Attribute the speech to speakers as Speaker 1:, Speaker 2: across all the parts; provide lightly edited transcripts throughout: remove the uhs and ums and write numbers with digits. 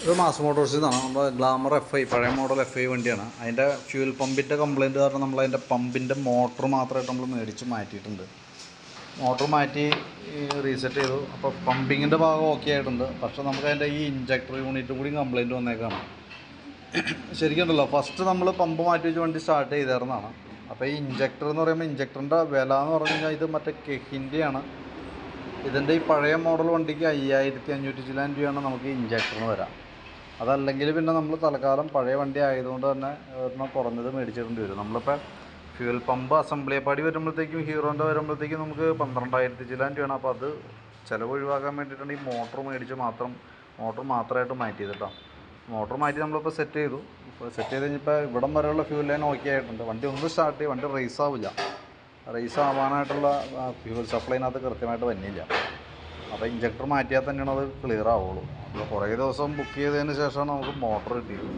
Speaker 1: ഇത് മാസ് മോട്ടോഴ്സിൽ നിന്നാണ്. നമ്മുടെ ഗ്ലാമർ FI പഴയ മോഡൽ FI വണ്ടിയാണ്. അതിൻ്റെ ഫ്യൂൽ പമ്പിൻ്റെ കംപ്ലയിൻറ്റ് കാരണം നമ്മളതിൻ്റെ പമ്പിൻ്റെ മോട്ടർ മാത്രമായിട്ട് നമ്മൾ മേടിച്ച് മാറ്റിയിട്ടുണ്ട്. മോട്ടർ മാറ്റി റീസെറ്റ് ചെയ്തു. അപ്പോൾ പമ്പിങ്ങിൻ്റെ ഭാഗം ഓക്കെ ആയിട്ടുണ്ട്. പക്ഷേ നമുക്കതിൻ്റെ ഈ ഇഞ്ചക്ടർ യൂണിറ്റും കൂടി കംപ്ലയിൻറ്റ് വന്നേക്കാണ്. ശരിക്കുണ്ടല്ലോ, ഫസ്റ്റ് നമ്മൾ പമ്പ് മാറ്റി വെച്ച് വണ്ടി സ്റ്റാർട്ട് ചെയ്തിരുന്നതാണ്. അപ്പോൾ ഈ ഇഞ്ചക്ടർ എന്ന് പറയുമ്പോൾ ഇഞ്ചക്ടറിൻ്റെ വില എന്ന് പറഞ്ഞു കഴിഞ്ഞാൽ ഇത് മറ്റേ കെഹിൻ്റെയാണ്. ഇതിൻ്റെ ഈ പഴയ മോഡൽ വണ്ടിക്ക് 5500 ചില്ലാൻ രൂപയാണ് നമുക്ക് ഇഞ്ചക്ടറിന് വരാം. അതല്ലെങ്കിൽ പിന്നെ നമ്മൾ തൽക്കാലം പഴയ വണ്ടി ആയതുകൊണ്ട് തന്നെ ഒരെണ്ണം കുറഞ്ഞത് മേടിച്ചിടേണ്ടി വരും. നമ്മളിപ്പോൾ ഫ്യൂൽ പമ്പ് അസംബ്ലിയെപ്പാടി വരുമ്പോഴത്തേക്കും ഹീറോൻ്റെ വരുമ്പോഴത്തേക്കും നമുക്ക് 12000 ചില്ലാൻ രൂപയാണ്. അപ്പോൾ അത് ചിലവ് ഒഴിവാക്കാൻ വേണ്ടിയിട്ടാണ് ഈ മോട്ടർ മേടിച്ച് മോട്ടർ മാത്രമായിട്ട് മാറ്റിയത് കേട്ടോ. മോട്ടർ മാറ്റി നമ്മളിപ്പോൾ സെറ്റ് ചെയ്തു. ഇപ്പോൾ സെറ്റ് ചെയ്ത് കഴിഞ്ഞപ്പോൾ ഇവിടം വരെയുള്ള ഫ്യൂൽ ലൈൻ ഓക്കെ ആയിട്ടുണ്ട്. വണ്ടി ഒന്ന് സ്റ്റാർട്ട് ചെയ്യും, വണ്ടി റേസ് ആവില്ല. റേസ് ആവാനായിട്ടുള്ള ഫ്യൂൽ സപ്ലൈനകത്ത് കൃത്യമായിട്ട് വന്നില്ല. അപ്പോൾ ഇഞ്ചക്ടർ മാറ്റിയാൽ തന്നെയാണ് അത് ക്ലിയർ ആവുള്ളൂ. അപ്പോൾ കുറേ ദിവസം ബുക്ക് ചെയ്തതിന് ശേഷമാണ് നമുക്ക് മോട്ടർ കിട്ടിയത്.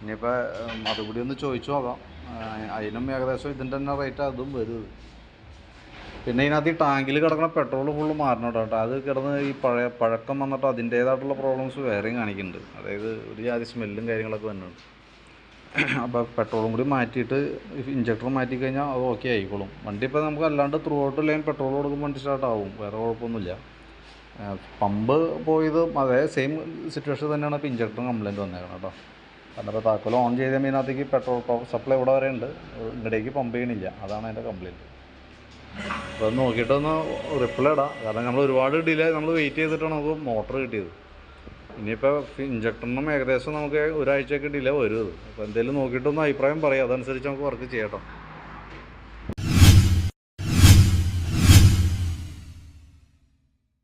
Speaker 1: ഇനിയിപ്പോൾ അതുകൂടി ഒന്ന് ചോദിച്ചു നോക്കാം. അതിനും ഏകദേശം ഇതിൻ്റെ തന്നെ റേറ്റ് അതും വരും. പിന്നെ ഇതിനകത്ത് ഈ ടാങ്കിൽ കിടക്കുന്ന പെട്രോൾ ഫുള്ള് മാറണം കേട്ടോ. അത് കിടന്ന് ഈ പഴക്കം വന്നിട്ട് അതിൻ്റേതായിട്ടുള്ള പ്രോബ്ലംസ് വേറെയും കാണിക്കുന്നുണ്ട്. അതായത് ഒരു ജാതി സ്മെല്ലും കാര്യങ്ങളൊക്കെ വരുന്നുണ്ട്. അപ്പോൾ പെട്രോളും കൂടി മാറ്റിയിട്ട് ഇഞ്ചക്ടർ മാറ്റി കഴിഞ്ഞാൽ അത് ഓക്കെ ആയിക്കോളും. വണ്ടി ഇപ്പോൾ നമുക്ക് അല്ലാണ്ട് ത്രൂ ഔട്ട് ലൈൻ പെട്രോൾ കൊടുക്കുമ്പോൾ വണ്ടി സ്റ്റാർട്ടാവും, വേറെ കുഴപ്പമൊന്നുമില്ല. പമ്പ് പോയത് അതേ സെയിം സിറ്റുവേഷൻ തന്നെയാണ്. ഇപ്പോൾ ഇഞ്ചക്ടറും കംപ്ലയിൻറ്റ് വന്നേക്കണം കേട്ടോ. കാരണം ഇപ്പോൾ താക്കോൽ ഓൺ ചെയ്ത ഇതിനകത്തേക്ക് പെട്രോൾ സപ്ലൈ ഇവിടെ വരെ ഉണ്ട്, ഇങ്ങടേക്ക് പമ്പ് ചെയ്യണില്ല. അതാണ് അതിൻ്റെ കംപ്ലയിൻറ്റ്. അപ്പോൾ അത് നോക്കിയിട്ടൊന്ന് റിപ്ലൈ ഇടാം. കാരണം നമ്മൾ ഒരുപാട് ഡിലേ നമ്മൾ വെയിറ്റ് ചെയ്തിട്ടാണ് നമുക്ക് മോട്ടർ കിട്ടിയത്. ഇനിയിപ്പോൾ ഇഞ്ചക്ടറിനും ഏകദേശം നമുക്ക് ഒരാഴ്ചയൊക്കെ ഡിലേ വരും. അപ്പോൾ എന്തെങ്കിലും നോക്കിയിട്ടൊന്ന് അഭിപ്രായം പറയാം, അതനുസരിച്ച് നമുക്ക് വർക്ക് ചെയ്യാം കേട്ടോ.